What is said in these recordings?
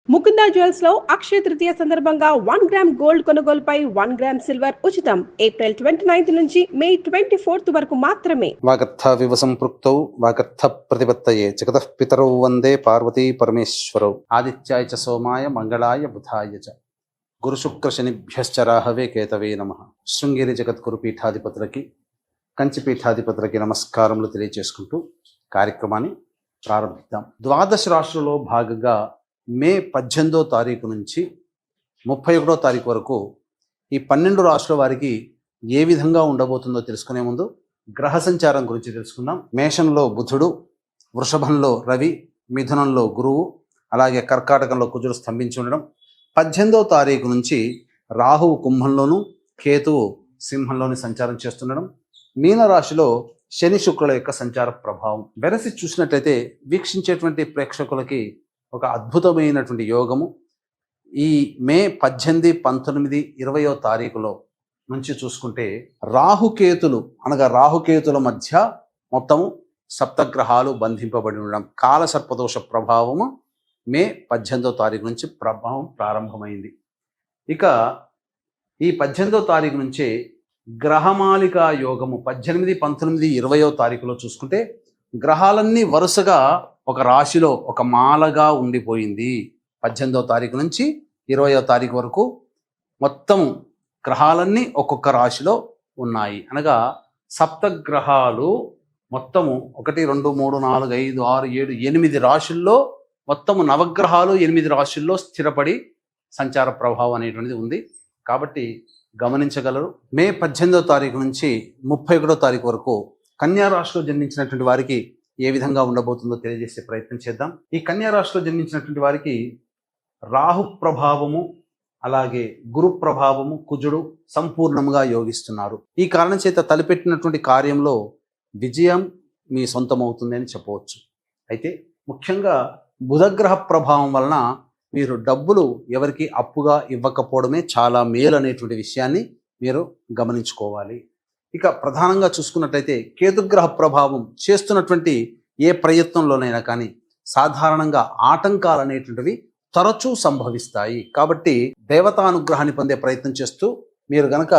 Mukunda jewels లో అక్షయ తృతీయ సందర్భంగా 1 gram gold కొనుగోలుపై 1 గ్రామ్ సిల్వర్ ఉచితం. ఏప్రిల్ 29 నుంచి మే 24 వరకు మాత్రమే. వాగర్థ వివసంపృక్తౌ వాగర్థ ప్రతిపత్తయే జగతః పితరౌ వందే పార్వతీ పరమేశ్వరౌ. ఆదిత్యాయ చ సోమాయ మంగళాయ బుధాయ చ గురు శుక్ర శనిభ్యశ్చ రాహవే కేతవే నమః. శృంగేరి జగద్గురు పీఠాధిపతులకి కంచి పీఠాధిపతులకి నమస్కారములు తెలియజేసుకుంటూ కార్యక్రమాన్ని ప్రారంభిద్దాం. ద్వాదశ రాశులలో భాగంగా మే 18వ తారీఖు నుంచి 31వ తారీఖు వరకు ఈ 12 రాశుల వారికి ఏ విధంగా ఉండబోతుందో తెలుసుకునే ముందు గ్రహ సంచారం గురించి తెలుసుకుందాం. మేషంలో బుధుడు, వృషభంలో రవి, మిథునంలో గురువు, అలాగే కర్కాటకంలో కుజుడు స్తంభించి ఉండడం. 18వ తారీఖు నుంచి రాహువు కుంభంలోను, కేతువు సింహంలోని సంచారం చేస్తుండడం. మీనరాశిలో శని శుక్రుల యొక్క సంచార ప్రభావం వెరసి చూసినట్లయితే వీక్షించేటువంటి ప్రేక్షకులకి ఒక అద్భుతమైనటువంటి యోగము ఈ మే 18, 19, 20వ తారీఖులో నుంచి చూసుకుంటే రాహుకేతుల మధ్య మొత్తము సప్తగ్రహాలు బంధింపబడి ఉండడం, కాల సర్పదోష ప్రభావము మే 18వ తారీఖు నుంచి ప్రభావం ప్రారంభమైంది. ఇక ఈ 18వ తారీఖు నుంచే గ్రహమాలికా యోగము 18, 19, 20వ తారీఖులో చూసుకుంటే గ్రహాలన్నీ వరుసగా ఒక రాశిలో ఒక మాలగా ఉండిపోయింది. 18వ తారీఖు నుంచి 20వ తారీఖు వరకు మొత్తం గ్రహాలన్నీ ఒక్కొక్క రాశిలో ఉన్నాయి. అనగా సప్తగ్రహాలు మొత్తము 1, 2, 3, 4, 5, 6, 7, 8 రాశుల్లో మొత్తము నవగ్రహాలు 8 రాశుల్లో స్థిరపడి సంచార ప్రభావం అనేటువంటిది ఉంది. కాబట్టి గమనించగలరు. మే 18వ తారీఖు నుంచి 31వ తారీఖు వరకు కన్యా రాశిలో జన్మించినటువంటి వారికి ఏ విధంగా ఉండబోతుందో తెలియజేసే ప్రయత్నం చేద్దాం. ఈ కన్యా రాశిలో జన్మించినటువంటి వారికి రాహు ప్రభావము, అలాగే గురు ప్రభావము, కుజుడు సంపూర్ణంగా యోగిస్తున్నారు. ఈ కారణం చేత తలపెట్టినటువంటి కార్యంలో విజయం మీ సొంతమవుతుంది అని చెప్పవచ్చు. అయితే ముఖ్యంగా బుధగ్రహ ప్రభావం వలన మీరు డబ్బులు ఎవరికి అప్పుగా ఇవ్వకపోవడమే చాలా మేలు అనేటువంటి విషయాన్ని మీరు గమనించుకోవాలి. ఇక ప్రధానంగా చూసుకున్నట్లయితే కేతుగ్రహ ప్రభావం చేస్తున్నటువంటి ఏ ప్రయత్నంలోనైనా కానీ సాధారణంగా ఆటంకాలు అనేటువంటివి తరచూ సంభవిస్తాయి. కాబట్టి దేవతానుగ్రహాన్ని పొందే ప్రయత్నం చేస్తూ మీరు గనక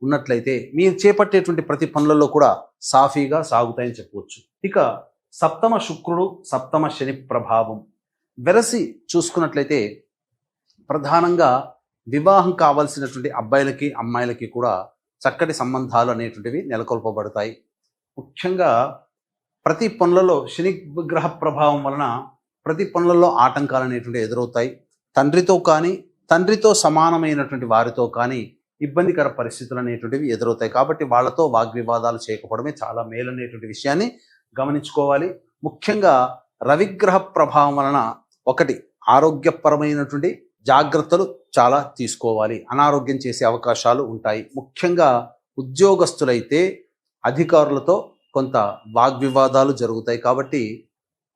ఉన్నట్లయితే మీరు చేపట్టేటువంటి ప్రతి పనులలో కూడా సాఫీగా సాగుతాయని చెప్పవచ్చు. ఇక సప్తమ శుక్రుడు, సప్తమ శని ప్రభావం వెరసి చూసుకున్నట్లయితే ప్రధానంగా వివాహం కావాల్సినటువంటి అబ్బాయిలకి అమ్మాయిలకి కూడా చక్కటి సంబంధాలు అనేటువంటివి నెలకొల్పబడతాయి. ముఖ్యంగా ప్రతి పనులలో శని గ్రహ ప్రభావం వలన ప్రతి పనులలో ఆటంకాలు అనేటువంటివి ఎదురవుతాయి. తండ్రితో సమానమైనటువంటి వారితో కానీ ఇబ్బందికర పరిస్థితులు అనేటువంటివి ఎదురవుతాయి. కాబట్టి వాళ్ళతో వాగ్వివాదాలు చేయకపోవడమే చాలా మేలు అనేటువంటి విషయాన్ని గమనించుకోవాలి. ముఖ్యంగా రవిగ్రహ ప్రభావం వలన ఆరోగ్యపరమైనటువంటి జాగ్రత్తలు చాలా తీసుకోవాలి. అనారోగ్యం చేసే అవకాశాలు ఉంటాయి. ముఖ్యంగా ఉద్యోగస్తులైతే అధికారులతో కొంత వాగ్వివాదాలు జరుగుతాయి. కాబట్టి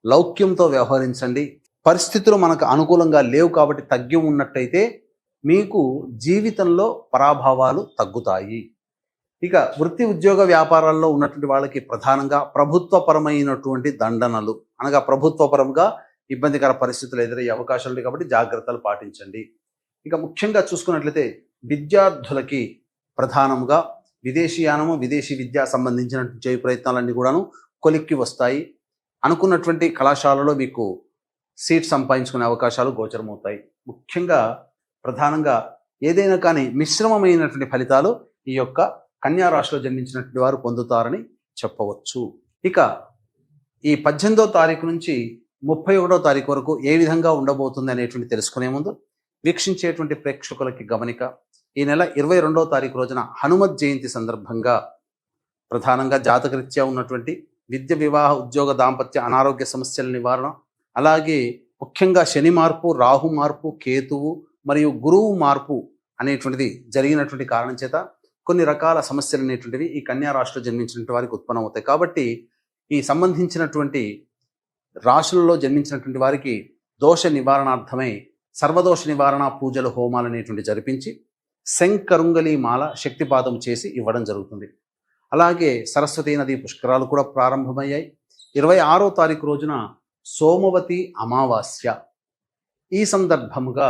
లౌక్యంతో వ్యవహరించండి. పరిస్థితులు మనకు అనుకూలంగా లేవు కాబట్టి తగ్గి ఉన్నట్టయితే మీకు జీవితంలో పరాభవాలు తగ్గుతాయి. ఇక వృత్తి ఉద్యోగ వ్యాపారాల్లో ఉన్నటువంటి వాళ్ళకి ప్రధానంగా ప్రభుత్వపరమైనటువంటి దండనలు, అనగా ప్రభుత్వపరంగా ఇబ్బందికర పరిస్థితులు ఎదురయ్యే అవకాశాలు ఉన్నాయి. కాబట్టి జాగ్రత్తలు పాటించండి. ఇక ముఖ్యంగా చూసుకున్నట్లయితే విద్యార్థులకి ప్రధానంగా విదేశీయానము, విదేశీ విద్య సంబంధించిన చేయ ప్రయత్నాలన్నీ కూడాను కొలిక్కి వస్తాయి. అనుకున్నటువంటి కళాశాలలో మీకు సీట్ సంపాదించుకునే అవకాశాలు గోచరమవుతాయి. ముఖ్యంగా ప్రధానంగా ఏదైనా కానీ మిశ్రమమైనటువంటి ఫలితాలు ఈ యొక్క కన్యా రాశిలో జన్మించినటువంటి వారు పొందుతారని చెప్పవచ్చు. ఇక ఈ 18వ తారీఖు నుంచి 31వ తారీఖు వరకు ఏ విధంగా ఉండబోతుంది అనేటువంటి తెలుసుకునే ముందు వీక్షించేటువంటి ప్రేక్షకులకి గమనిక. ఈ నెల 22వ తారీఖు రోజున హనుమత్ జయంతి సందర్భంగా ప్రధానంగా జాతకరీత్యా ఉన్నటువంటి విద్య, వివాహ, ఉద్యోగ, దాంపత్య, అనారోగ్య సమస్యల నివారణ, అలాగే ముఖ్యంగా శని మార్పు, రాహు మార్పు, కేతువు మరియు గురువు మార్పు అనేటువంటిది జరిగినటువంటి కారణం చేత కొన్ని రకాల సమస్యలు అనేటువంటివి ఈ కన్యా రాశిలో జన్మించినటువంటి వారికి ఉత్పన్నమవుతాయి. కాబట్టి ఈ సంబంధించినటువంటి రాశులలో జన్మించినటువంటి వారికి దోష నివారణార్థమై సర్వదోష నివారణ పూజలు, హోమాలు అనేటువంటి జరిపించి శంకరుంగలి మాల శక్తిపాతం చేసి ఇవ్వడం జరుగుతుంది. అలాగే సరస్వతీ నది పుష్కరాలు కూడా ప్రారంభమయ్యాయి. 26వ తారీఖు రోజున సోమవతి అమావాస్య. ఈ సందర్భముగా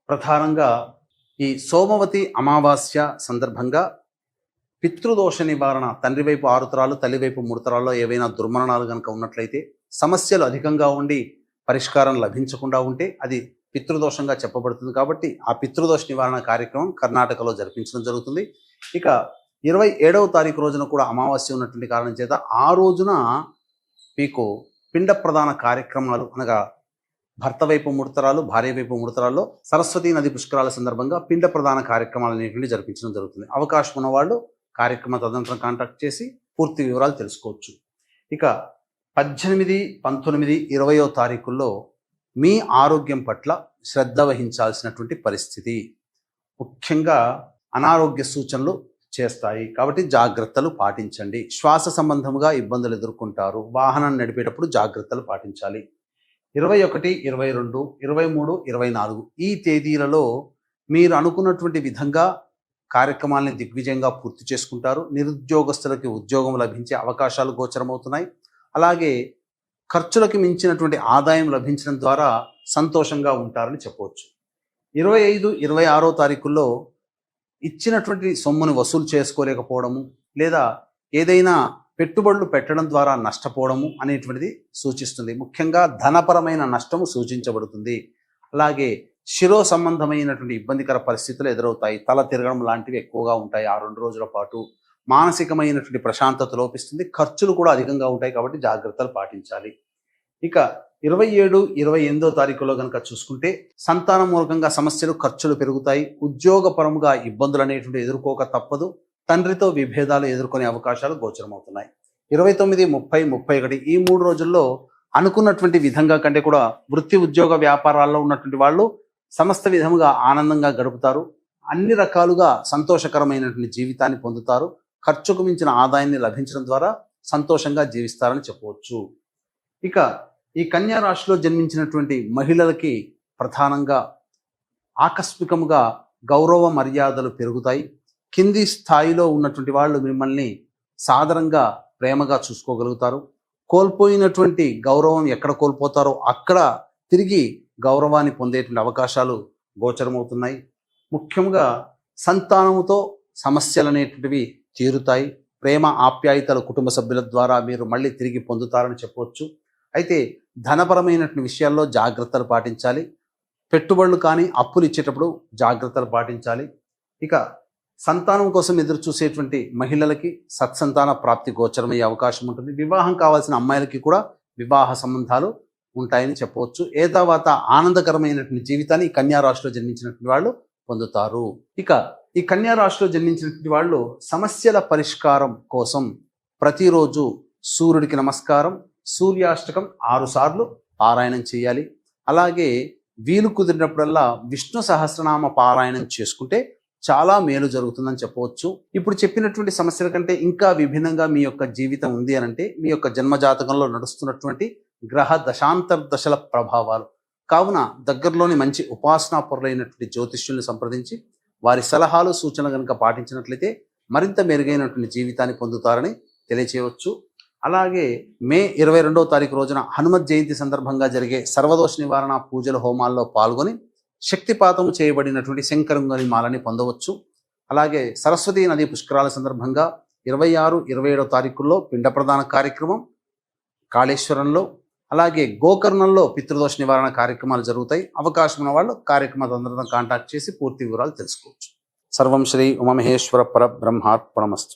ప్రధానంగా ఈ సోమవతి అమావాస్య సందర్భంగా పితృదోష నివారణ, తండ్రి వైపు 6 తరాలు తల్లి వైపు 3 తరాల్లో ఏవైనా దుర్మరణాలు కనుక ఉన్నట్లయితే, సమస్యలు అధికంగా ఉండి పరిష్కారం లభించకుండా ఉంటే అది పితృదోషంగా చెప్పబడుతుంది. కాబట్టి ఆ పితృదోష నివారణ కార్యక్రమం కర్ణాటకలో జరిపించడం జరుగుతుంది. ఇక 27వ తారీఖు రోజున కూడా అమావాస్య ఉన్నటువంటి కారణం చేత ఆ రోజున మీకు పిండ ప్రదాన కార్యక్రమాలు, అనగా భర్త వైపు 3 తరాలు భార్య వైపు 3 తరాల్లో సరస్వతీ నది పుష్కరాల సందర్భంగా పిండ ప్రదాన కార్యక్రమాలు అనేటువంటి జరిపించడం జరుగుతుంది. అవకాశం ఉన్నవాళ్ళు కార్యక్రమ తదనంతరం కాంటాక్ట్ చేసి పూర్తి వివరాలు తెలుసుకోవచ్చు. ఇక 18, 19, 20వ తారీఖుల్లో మీ ఆరోగ్యం పట్ల శ్రద్ధ వహించాల్సినటువంటి పరిస్థితి. ముఖ్యంగా అనారోగ్య సూచనలు చేస్తాయి కాబట్టి జాగ్రత్తలు పాటించండి. శ్వాస సంబంధముగా ఇబ్బందులు ఎదుర్కొంటారు. వాహనం నడిపేటప్పుడు జాగ్రత్తలు పాటించాలి. 21, 22, 23, 24 ఈ తేదీలలో మీరు అనుకున్నటువంటి విధంగా కార్యక్రమాలని దిగ్విజయంగా పూర్తి చేసుకుంటారు. నిరుద్యోగస్తులకి ఉద్యోగం లభించే అవకాశాలు గోచరమవుతున్నాయి. అలాగే ఖర్చులకు మించినటువంటి ఆదాయం లభించడం ద్వారా సంతోషంగా ఉంటారని చెప్పవచ్చు. 25, 26వ తారీఖుల్లో ఇచ్చినటువంటి సొమ్ముని వసూలు చేసుకోలేకపోవడము, లేదా ఏదైనా పెట్టుబడులు పెట్టడం ద్వారా నష్టపోవడము అనేటువంటిది సూచిస్తుంది. ముఖ్యంగా ధనపరమైన నష్టము సూచించబడుతుంది. అలాగే శిరో సంబంధమైనటువంటి ఇబ్బందికర పరిస్థితులు ఎదురవుతాయి. తల తిరగడం లాంటివి ఎక్కువగా ఉంటాయి ఆ 2 రోజుల పాటు. మానసికమైనటువంటి ప్రశాంతత లోపిస్తుంది. ఖర్చులు కూడా అధికంగా ఉంటాయి కాబట్టి జాగ్రత్తలు పాటించాలి. ఇక 27, 28వ తారీఖులో కనుక చూసుకుంటే సంతాన మూలకంగా సమస్యలు, ఖర్చులు పెరుగుతాయి. ఉద్యోగపరముగా ఇబ్బందులు అనేటువంటి ఎదుర్కోక తప్పదు. తండ్రితో విభేదాలు ఎదుర్కొనే అవకాశాలు గోచరమవుతున్నాయి. 29, 30, 31 ఈ 3 రోజుల్లో అనుకున్నటువంటి విధంగా కంటే కూడా వృత్తి ఉద్యోగ వ్యాపారాల్లో ఉన్నటువంటి వాళ్ళు సమస్త విధముగా ఆనందంగా గడుపుతారు. అన్ని రకాలుగా సంతోషకరమైనటువంటి జీవితాన్ని పొందుతారు. ఖర్చుకు మించిన ఆదాయాన్ని లభించడం ద్వారా సంతోషంగా జీవిస్తారని చెప్పవచ్చు. ఇక ఈ కన్యా రాశిలో జన్మించినటువంటి మహిళలకి ప్రధానంగా ఆకస్మికముగా గౌరవ మర్యాదలు పెరుగుతాయి. కింది స్థాయిలో ఉన్నటువంటి వాళ్ళు మిమ్మల్ని సాదరంగా ప్రేమగా చూసుకోగలుగుతారు. కోల్పోయినటువంటి గౌరవం ఎక్కడ కోల్పోతారో అక్కడ తిరిగి గౌరవాన్ని పొందేటువంటి అవకాశాలు గోచరమవుతున్నాయి. ముఖ్యంగా సంతానముతో సమస్యలు అనేటువంటివి తీరుతాయి. ప్రేమ ఆప్యాయతలు కుటుంబ సభ్యుల ద్వారా మీరు మళ్ళీ తిరిగి పొందుతారని చెప్పవచ్చు. అయితే ధనపరమైనటువంటి విషయాల్లో జాగ్రత్తలు పాటించాలి. పెట్టుబడులు కానీ అప్పులు ఇచ్చేటప్పుడు జాగ్రత్తలు పాటించాలి. ఇక సంతానం కోసం ఎదురు చూసేటువంటి మహిళలకి సత్సంతాన ప్రాప్తి గోచరమయ్యే అవకాశం ఉంటుంది. వివాహం కావాల్సిన అమ్మాయిలకి కూడా వివాహ సంబంధాలు ఉంటాయని చెప్పవచ్చు. ఏతావాత ఆనందకరమైనటువంటి జీవితాన్ని ఈ కన్యా రాశిలో జన్మించినటువంటి వాళ్ళు పొందుతారు. ఇక ఈ కన్యా రాశిలో జన్మించినటువంటి వాళ్ళు సమస్యల పరిష్కారం కోసం ప్రతిరోజు సూర్యుడికి నమస్కారం, సూర్యాష్టకం 6 సార్లు పారాయణం చేయాలి. అలాగే వీలు కుదిరినప్పుడల్లా విష్ణు సహస్రనామ పారాయణం చేసుకుంటే చాలా మేలు జరుగుతుందని చెప్పవచ్చు. ఇప్పుడు చెప్పినటువంటి సమస్యల కంటే ఇంకా విభిన్నంగా మీ యొక్క జీవితం ఉంది అనంటే మీ యొక్క జన్మజాతకంలో నడుస్తున్నటువంటి గ్రహ దశాంతర్దశల ప్రభావాలు. కావున దగ్గరలోని మంచి ఉపాసనా పరులైనటువంటి జ్యోతిష్యుల్ని సంప్రదించి వారి సలహాలు సూచనలు కనుక పాటించినట్లయితే మరింత మెరుగైనటువంటి జీవితాన్ని పొందుతారని తెలియచేయవచ్చు. అలాగే మే 22వ తారీఖు రోజున హనుమత్ జయంతి సందర్భంగా జరిగే సర్వదోష నివారణ పూజల హోమాల్లో పాల్గొని శక్తిపాతము చేయబడినటువంటి శంకరంగని మాలని పొందవచ్చు. అలాగే సరస్వతీ నది పుష్కరాల సందర్భంగా 26, 27వ తారీఖుల్లో పిండ ప్రదాన కార్యక్రమం కాళేశ్వరంలో, అలాగే గోకర్ణంలో పితృదోష నివారణ కార్యక్రమాలు జరుగుతాయి. అవకాశం ఉన్న వాళ్ళు కార్యక్రమాలను కాంటాక్ట్ చేసి పూర్తి వివరాలు తెలుసుకోవచ్చు. సర్వం శ్రీ ఉమామహేశ్వర పరబ్రహ్మార్పణమస్తు.